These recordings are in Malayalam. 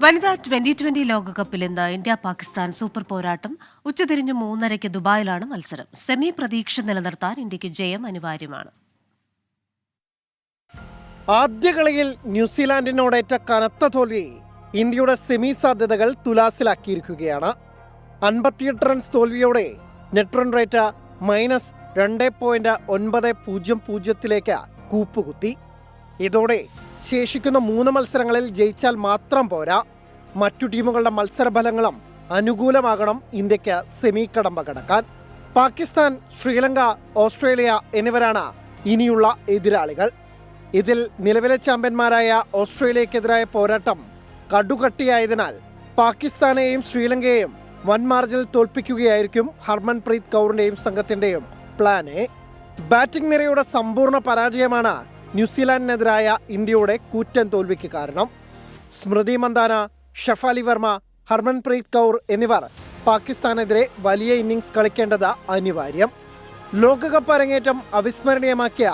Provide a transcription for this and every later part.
വനിതാ 2020 ലോകകപ്പിൽ ഇന്ന് ഇന്ത്യ പാകിസ്ഥാൻ സൂപ്പർ പോരാട്ടം. ഉച്ചതിരിഞ്ഞ് 3:30 ദുബായിലാണ് മത്സരം. സെമി പ്രതീക്ഷ നിലനിർത്താൻ ഇന്ത്യക്ക് ജയം അനിവാര്യമാണ്. ആദ്യ കളിയിൽ ന്യൂസിലാൻഡിനോടേറ്റ കനത്ത തോൽവി ഇന്ത്യയുടെ സെമി സാധ്യതകൾ തുലാസിലാക്കിയിരിക്കുകയാണ്. 58 റൺസ് തോൽവിയോടെ നെറ്റ് റൺ റേറ്റ് -2.900 കൂപ്പുകുത്തി. ഇതോടെ ശേഷിക്കുന്ന 3 മത്സരങ്ങളിൽ ജയിച്ചാൽ മാത്രം പോരാ, മറ്റു ടീമുകളുടെ മത്സരഫലങ്ങളും അനുകൂലമാകണം ഇന്ത്യക്ക് സെമി കടമ്പ കടക്കാൻ. പാകിസ്ഥാൻ, ശ്രീലങ്ക, ഓസ്ട്രേലിയ എന്നിവരാണ് ഇനിയുള്ള എതിരാളികൾ. ഇതിൽ നിലവിലെ ചാമ്പ്യന്മാരായ ഓസ്ട്രേലിയക്കെതിരായ പോരാട്ടം കടുകട്ടിയായതിനാൽ പാകിസ്ഥാനെയും ശ്രീലങ്കയെയും വൻ മാർജിനിൽ തോൽപ്പിക്കുകയായിരിക്കും ഹർമൻപ്രീത് കൗറിന്റെയും സംഘത്തിന്റെയും പ്ലാൻ എ. ബാറ്റിംഗ് നിരയുടെ സമ്പൂർണ്ണ പരാജയമാണ് ന്യൂസിലാൻഡിനെതിരായ ഇന്ത്യയുടെ കൂറ്റൻ തോൽവിക്ക് കാരണം. സ്മൃതി മന്ദാന, ഷഫാലി വർമ്മ, ഹർമൻപ്രീത് കൗർ എന്നിവർ പാകിസ്ഥാനെതിരെ വലിയ ഇന്നിംഗ്സ് കളിക്കേണ്ടത് അനിവാര്യം. ലോകകപ്പ് അരങ്ങേറ്റം അവിസ്മരണീയമാക്കിയ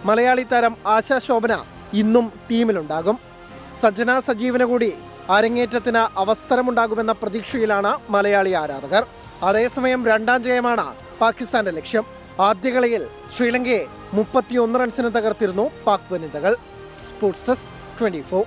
മലയാളി താരം ആശാ ശോഭന ഇന്നും ടീമിലുണ്ടാകും. സജന സജീവന് കൂടി അരങ്ങേറ്റത്തിന് അവസരമുണ്ടാകുമെന്ന പ്രതീക്ഷയിലാണ് മലയാളി ആരാധകർ. അതേസമയം 2ാം ജയമാണ് പാകിസ്ഥാന്റെ ലക്ഷ്യം. ആദ്യ കളിയിൽ ശ്രീലങ്കയെ 31 റൺസിന് തകർത്തിരുന്നു പാക് വനിതകൾ. Sports desk 24.